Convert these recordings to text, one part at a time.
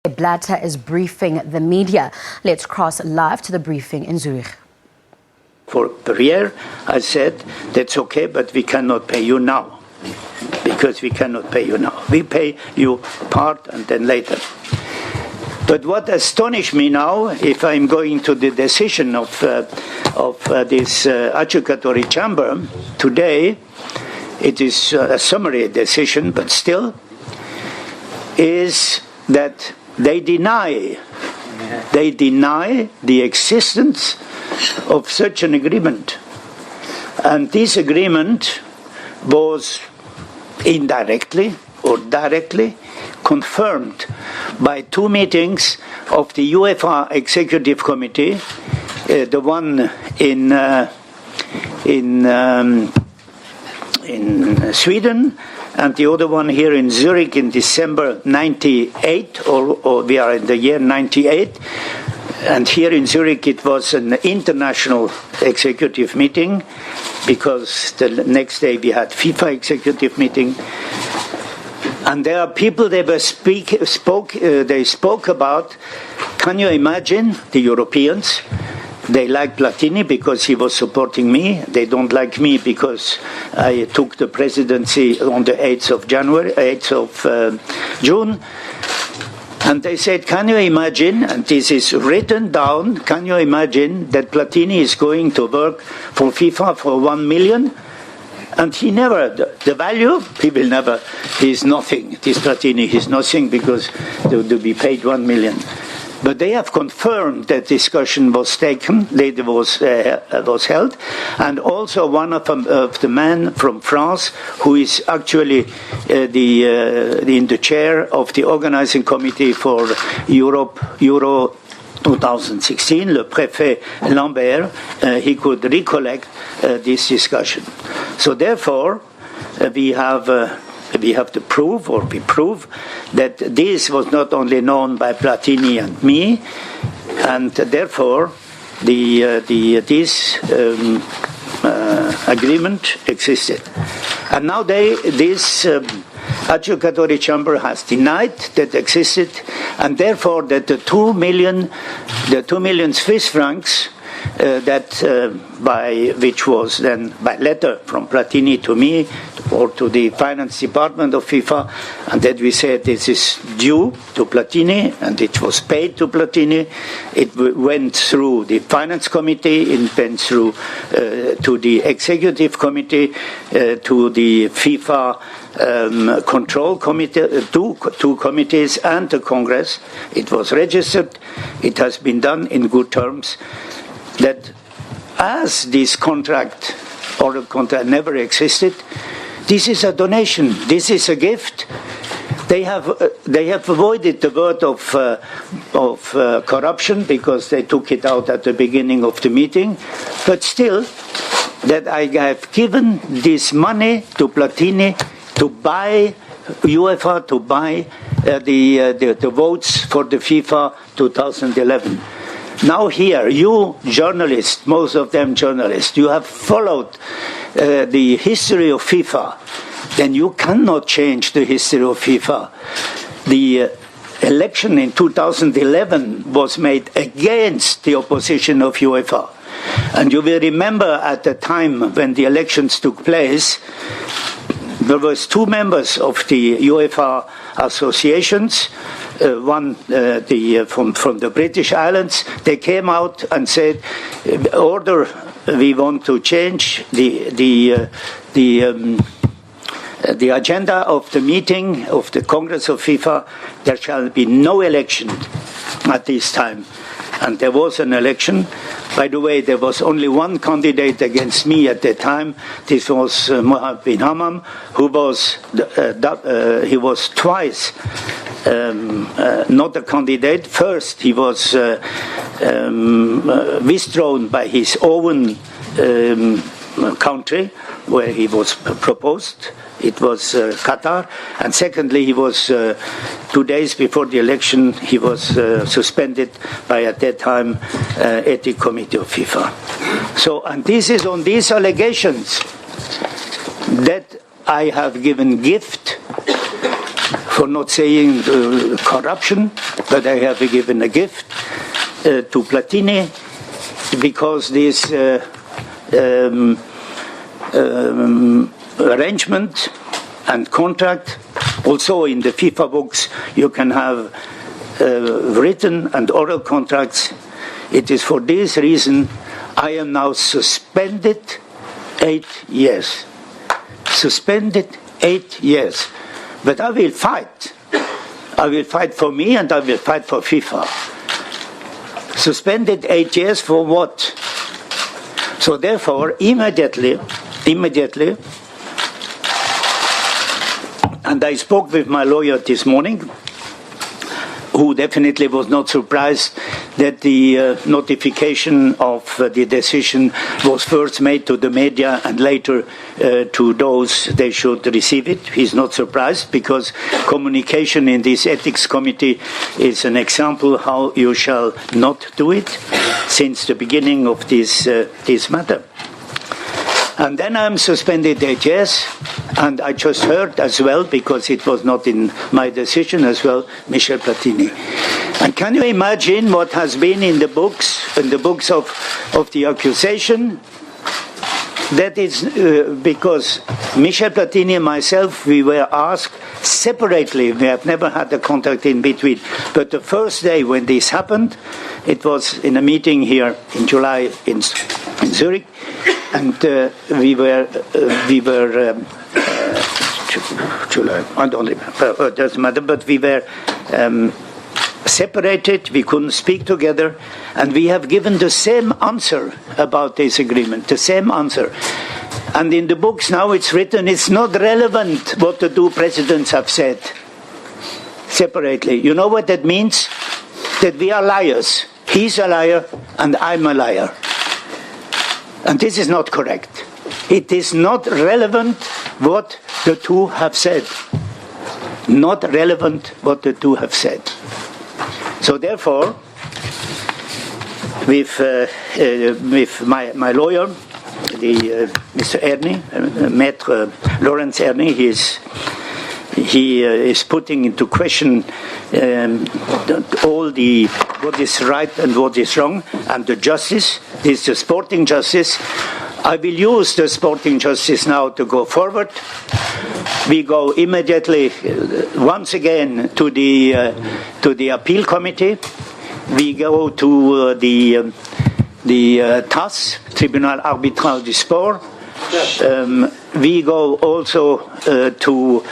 Blatter is briefing the media. Let's cross live to the briefing in Zurich. For per year, I said, that's okay, but we cannot pay you now. Because we cannot pay you now. We pay you part and then later. But what astonished me now, if I'm going to the decision of this adjudicatory chamber today, it is a summary decision, but still, is that they deny the existence of such an agreement. And this agreement was indirectly or directly confirmed by two meetings of the UEFA Executive Committee, the one in Sweden, and the other one here in Zurich in December 98, or we are in the year 98. And here in Zurich it was an international executive meeting, because the next day we had FIFA executive meeting. And there are people they spoke about, can you imagine, the Europeans? They like Platini because he was supporting me. They don't like me because I took the presidency on the 8th of June. And they said, can you imagine, and this is written down, can you imagine that Platini is going to work for FIFA for 1 million? And he never, the value, he will never, he's nothing. This Platini, he's nothing because they will be paid 1 million. But they have confirmed that discussion was taken, was held, and also one of the men from France, who is actually in the chair of the organizing committee for Euro 2016, le préfet Lambert, he could recollect this discussion. So therefore, we have to prove, or we prove, that this was not only known by Platini and me, and therefore this agreement existed. And now this adjudicatory chamber has denied that existed, and therefore that the 2 million Swiss francs which was then by letter from Platini to me or to the finance department of FIFA, and that we said this is due to Platini, and it was paid to Platini. It went through the finance committee, it went through to the executive committee, to the FIFA control committee, two committees, and the Congress. It was registered. It has been done in good terms. That as this contract or the contract never existed, this is a donation, this is a gift. They have avoided the word of corruption because they took it out at the beginning of the meeting, but still, that I have given this money to Platini to buy UEFA, to buy the votes for the FIFA 2011. Now here, you journalists, most of them journalists, you have followed the history of FIFA, then you cannot change the history of FIFA. The election in 2011 was made against the opposition of UEFA. And you will remember at the time when the elections took place, there was two members of the UEFA associations, one from the British Islands. They came out and said, "Order, we want to change the agenda of the meeting of the Congress of FIFA. There shall be no election at this time." And there was an election. By the way, there was only one candidate against me at the time. This was Mohammed bin Hammam, who was he was twice not a candidate. First, he was withdrawn by his own country, where he was proposed. It was Qatar. And secondly, he was 2 days before the election, he was suspended by, at that time, Ethics Committee of FIFA. So, and this is on these allegations that I have given gift for not saying corruption, but I have given a gift to Platini because this arrangement and contract, also in the FIFA books, you can have written and oral contracts. It is for this reason I am now suspended 8 years. Suspended 8 years. But I will fight. I will fight for me and I will fight for FIFA. Suspended 8 years for what? So therefore, immediately, and I spoke with my lawyer this morning, who definitely was not surprised that the notification of the decision was first made to the media and later to those they should receive it. He's not surprised because communication in this ethics committee is an example how you shall not do it since the beginning of this matter. And then I'm suspended 8 years, and I just heard as well, because it was not in my decision as well, Michel Platini. And can you imagine what has been in the books of the accusation? That is because Michel Platini and myself, we were asked separately. We have never had a contact in between. But the first day when this happened, it was in a meeting here in July in Zurich, and we were July. I don't remember. It doesn't matter. But we were separated. We couldn't speak together, and we have given the same answer about this agreement. The same answer. And in the books now it's written it's not relevant what the two presidents have said separately. You know what that means? That we are liars. He's a liar and I'm a liar. And this is not correct. It is not relevant what the two have said. Not relevant what the two have said. So therefore, with my lawyer, Mr. Ernie, Maître Lawrence Ernie, he is putting into question all the what is right and what is wrong, and the justice. This is the sporting justice. I will use the sporting justice now to go forward. We go immediately once again to the appeal committee. We go to the TAS, Tribunal Arbitral du Sport. We go also to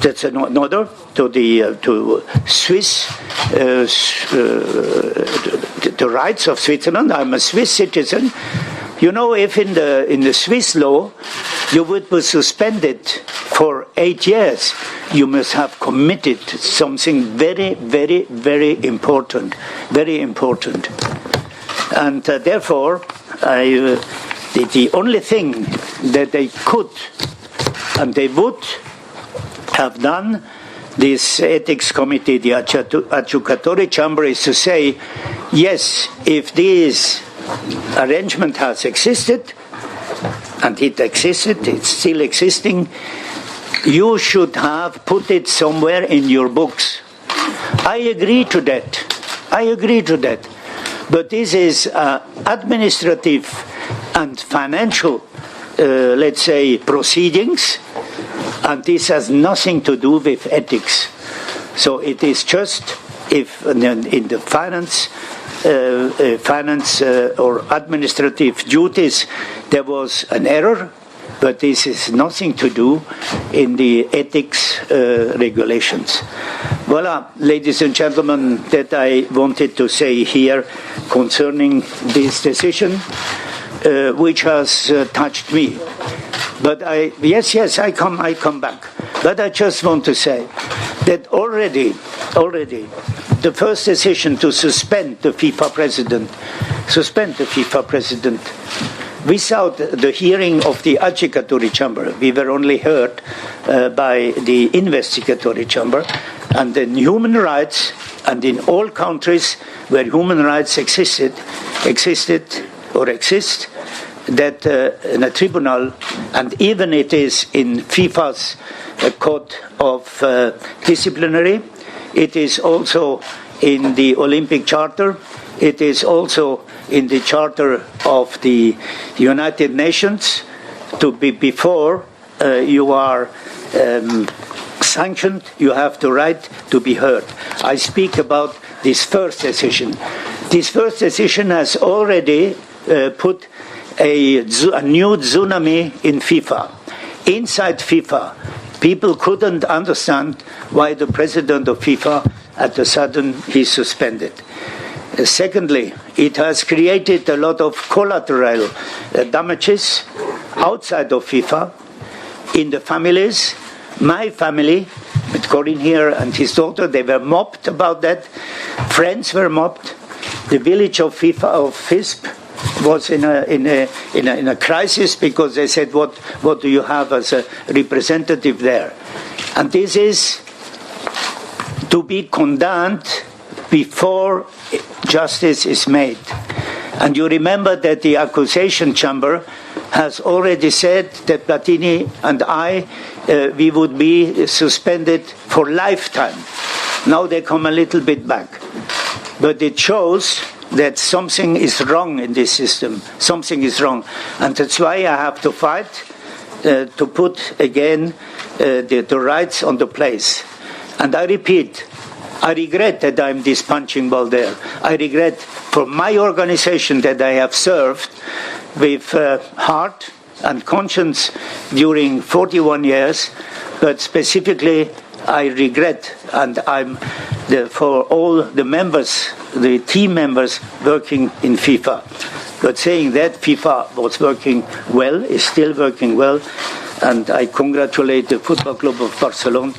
that's another to Swiss, the rights of Switzerland. I'm a Swiss citizen. You know, if in the Swiss law you would be suspended for 8 years, you must have committed something very, very, very important, very important. And therefore, the only thing that they could and they would have done, this ethics committee, the adjudicatory chamber, is to say, yes, if this arrangement has existed, and it existed, it's still existing, you should have put it somewhere in your books. I agree to that. I agree to that. But this is administrative and financial, let's say, proceedings, and this has nothing to do with ethics. So it is just if in the finance or administrative duties there was an error, but this has nothing to do in the ethics regulations. Voila, ladies and gentlemen, that I wanted to say here concerning this decision, which has touched me. But I come back. But I just want to say that already, the first decision to suspend the FIFA president, without the hearing of the adjudicatory chamber. We were only heard by the investigatory chamber. And in human rights, and in all countries where human rights exist, that in a tribunal, and even it is in FIFA's code of disciplinary, it is also in the Olympic Charter. It is also in the Charter of the United Nations. To be before you are sanctioned, you have the right to be heard. I speak about this first decision. This first decision has already put a new tsunami in FIFA. Inside FIFA, people couldn't understand why the president of FIFA, at a sudden, he's suspended. Secondly, it has created a lot of collateral damages outside of FIFA, in the families. My family, with Corinne here and his daughter, they were mobbed about that. Friends were mobbed. The village of FIFA, of FISP, was in a crisis because they said, what do you have as a representative there? And this is to be condemned before justice is made. And you remember that the accusation chamber has already said that Platini and I, we would be suspended for lifetime. Now they come a little bit back. But it shows that something is wrong in this system. Something is wrong. And that's why I have to fight to put again the rights on the place. And I repeat, I regret that I'm this punching ball there. I regret for my organization that I have served with heart and conscience during 41 years, but specifically I regret, and for all the members, the team members working in FIFA. But saying that, FIFA was working well, is still working well, and I congratulate the Football Club of Barcelona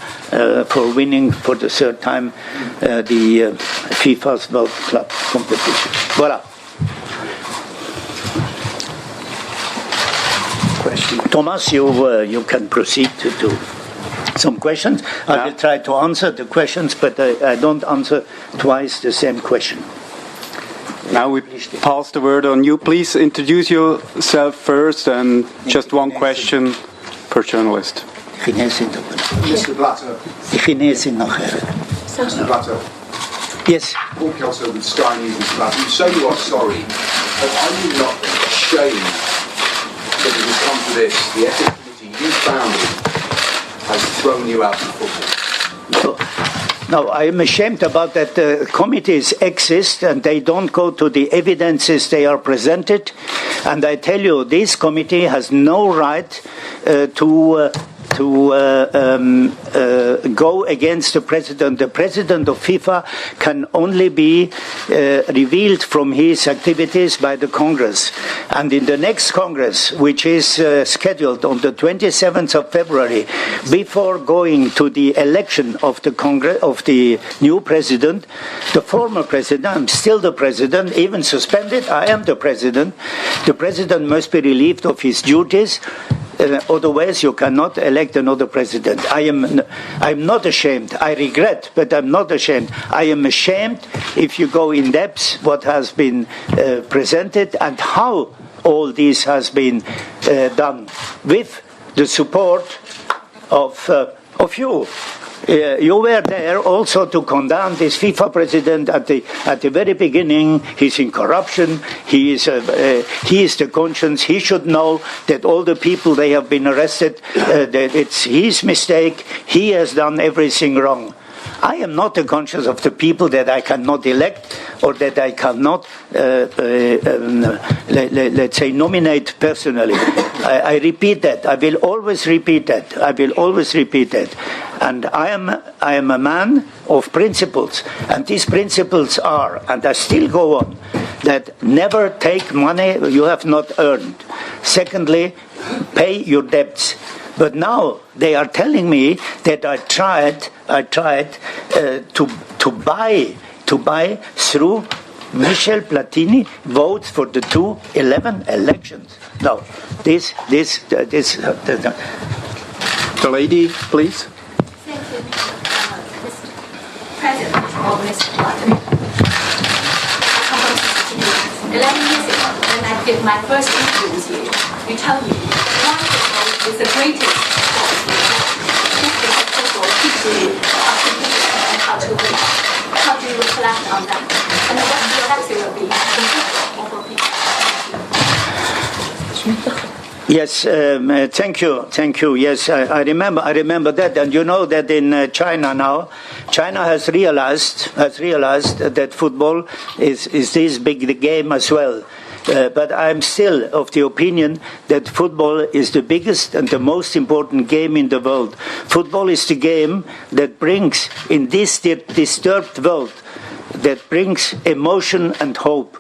for winning for the third time the FIFA's World Club competition. Voilà. Question. Thomas, you can proceed to some questions. I will try to answer the questions, but I don't answer twice the same question. Now we pass the word on you. Please introduce yourself first and just one question per journalist. Mr. Blatter. Mr. Blatter. Yes. Paul Kelso with Sky News, Mr. Blatter. You say you are sorry, but are you not ashamed that it has come to this? The ethics committee you founded has thrown you out of football. No, I am ashamed about that. Committees exist and they don't go to the evidences they are presented. And I tell you, this committee has no right to go against the president. The president of FIFA can only be revealed from his activities by the Congress. And in the next Congress, which is scheduled on the 27th of February, before going to the election of the Congress, of the new president, the former president, I'm still the president, even suspended, I am the president. The president must be relieved of his duties. Otherwise, you cannot elect another president. I'm not ashamed. I regret, but I'm not ashamed. I am ashamed if you go in depth what has been presented and how all this has been done with the support of you. You were there also to condemn this FIFA president at the very beginning. He's in corruption. He is the conscience. He should know that all the people they have been arrested, that it's his mistake. He has done everything wrong. I am not the conscience of the people that I cannot elect or that I cannot, let's say, nominate personally. I repeat that. I will always repeat that. I will always repeat that. And I am a man of principles. And these principles are, and I still go on, that never take money you have not earned. Secondly, pay your debts. But now they are telling me that I tried to buy through Michel Platini votes for the 2011 elections. Now, this. The lady, please. Thank you, Mr. President, or Mr. Blatter. 11 years ago, when I did my first interview with you, you told me is the greatest sport in the world. This is a football teaches you how to win and how to do reflect reaction on that? And what your reaction will be for people? Yes, thank you. Yes, I remember that, and you know that in China now, China has realized that football is this big game as well. But I'm still of the opinion that football is the biggest and the most important game in the world. Football is the game that brings, in this disturbed world, that brings emotion and hope.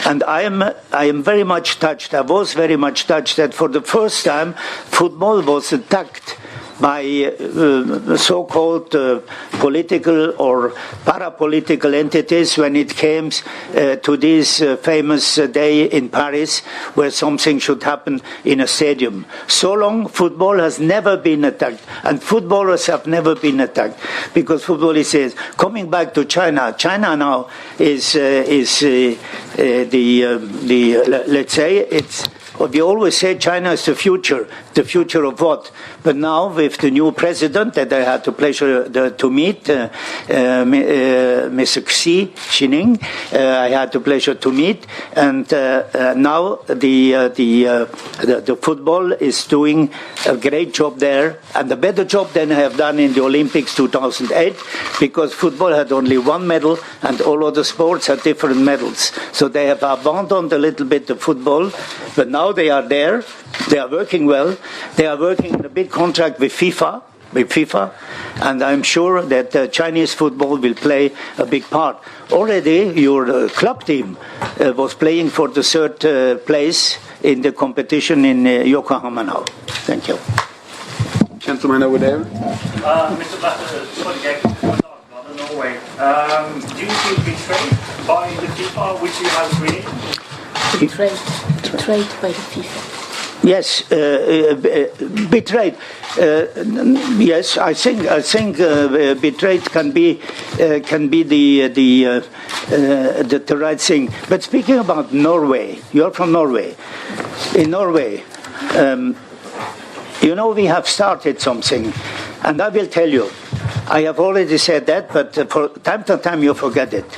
And I am very much touched. I was very much touched that for the first time, football was attacked by so-called political or parapolitical entities when it came to this famous day in Paris where something should happen in a stadium. So long, football has never been attacked, and footballers have never been attacked, because football is coming back to China. China now is let's say it's. We always say China is the future. The future of what? But now with the new president that I had the pleasure to meet, Mr. Xi Jinping, I had the pleasure to meet, and now the football is doing a great job there, and a better job than I have done in the Olympics 2008, because football had only one medal and all other sports had different medals. So they have abandoned a little bit the football, but now they are there. They are working well. They are working in a big contract with FIFA, and I'm sure that Chinese football will play a big part. Already, your club team was playing for the third place in the competition in Yokohama now. Thank you. Gentleman over there. Mr. Blatter, sorry, Norway. Do you feel betrayed by the FIFA, which you have created? Betrayed by the FIFA. Yes, betrayed. Yes, I think betrayed can be the right thing. But speaking about Norway, you're from Norway. In Norway, you know, we have started something, and I will tell you. I have already said that, but for time to time you forget it.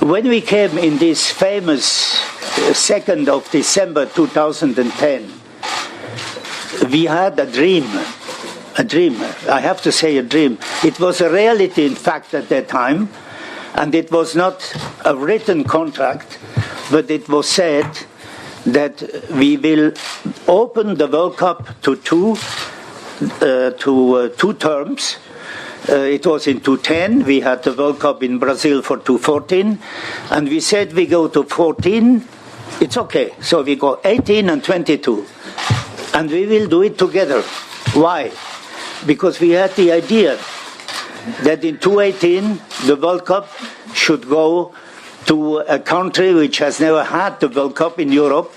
When we came in this famous 2nd of December 2010, we had a dream. I have to say a dream. It was a reality, in fact, at that time, and it was not a written contract, but it was said that we will open the World Cup to two terms. It was in 2010, we had the World Cup in Brazil for 2014, and we said we go to 14, it's okay. So we go 18 and 22, and we will do it together. Why? Because we had the idea that in 2018, the World Cup should go to a country which has never had the World Cup in Europe,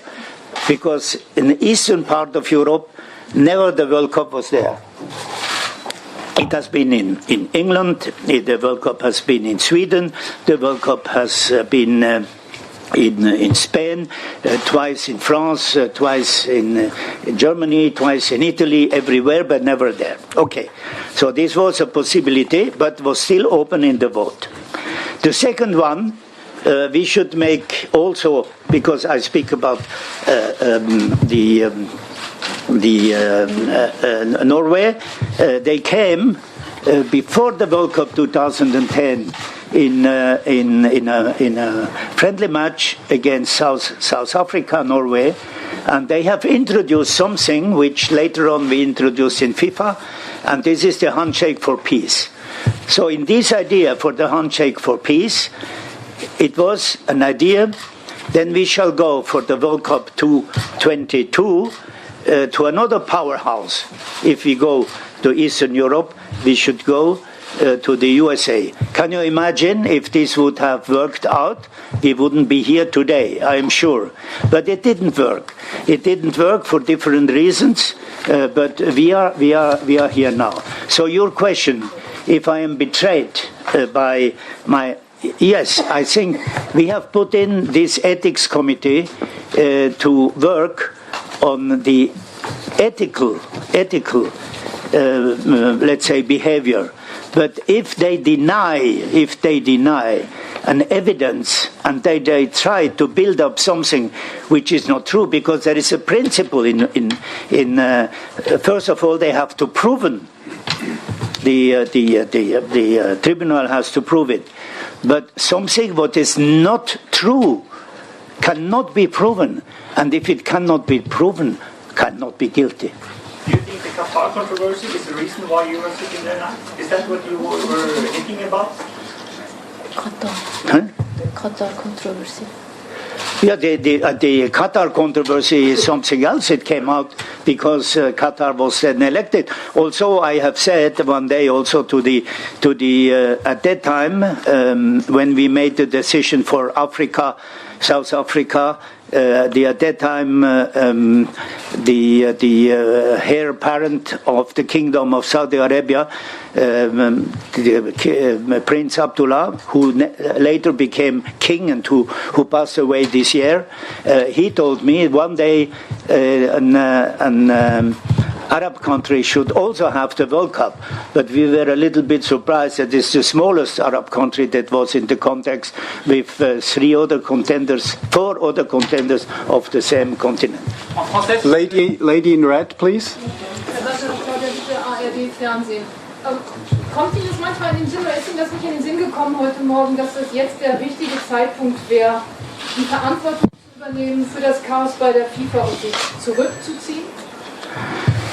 because in the eastern part of Europe, never the World Cup was there. It has been in England, the World Cup has been in Sweden, the World Cup has been in Spain, twice in France, twice in Germany, twice in Italy, everywhere, but never there. Okay, so this was a possibility, but was still open in the vote. The second one, we should make also, because I speak about Norway, they came before the World Cup 2010 in a friendly match against South Africa, Norway, and they have introduced something which later on we introduced in FIFA, and this is the handshake for peace. So in this idea for the handshake for peace, it was an idea. Then we shall go for the World Cup 2022 to another powerhouse. If we go to Eastern Europe, we should go to the USA. Can you imagine if this would have worked out? We wouldn't be here today, I am sure. But it didn't work. It didn't work for different reasons, but we are here now. So your question, if I am betrayed by my... Yes, I think we have put in this ethics committee to work on the ethical, let's say, behavior. But if they deny an evidence and they try to build up something which is not true, because there is a principle first of all, they have to prove it. The tribunal has to prove it. But something what is not true cannot be proven, and if it cannot be proven, cannot be guilty. Do you think the Qatar controversy is the reason why you were sitting there now? Is that what you were thinking about? Qatar. The Qatar controversy. Yeah, the Qatar controversy is something else. It came out because Qatar was then elected. Also, I have said one day also to the at that time when we made the decision for Africa, South Africa. At that time, the heir apparent of the Kingdom of Saudi Arabia, Prince Abdullah, who later became king and who passed away this year, he told me one day an Arab country should also have the World Cup, but we were a little bit surprised that it's the smallest Arab country that was in the context with 4 other contenders of the same continent. Lady in red, please. Kommt Ihnen das manchmal in den Sinn, oder ist Ihnen das nicht in den Sinn gekommen heute Morgen, dass das jetzt der richtige Zeitpunkt wäre, die Verantwortung zu übernehmen für das Chaos bei der FIFA und sich zurückzuziehen?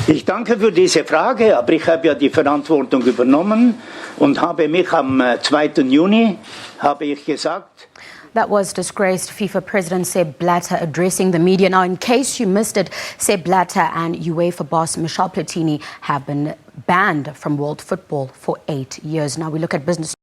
Ich danke für diese Frage, aber ich habe ja die Verantwortung übernommen und habe mich am 2. Juni, habe ich gesagt. That was disgraced FIFA President Sepp Blatter addressing the media. Now, in case you missed it, Sepp Blatter and UEFA boss Michel Platini have been banned from world football for 8 years. Now we look at business.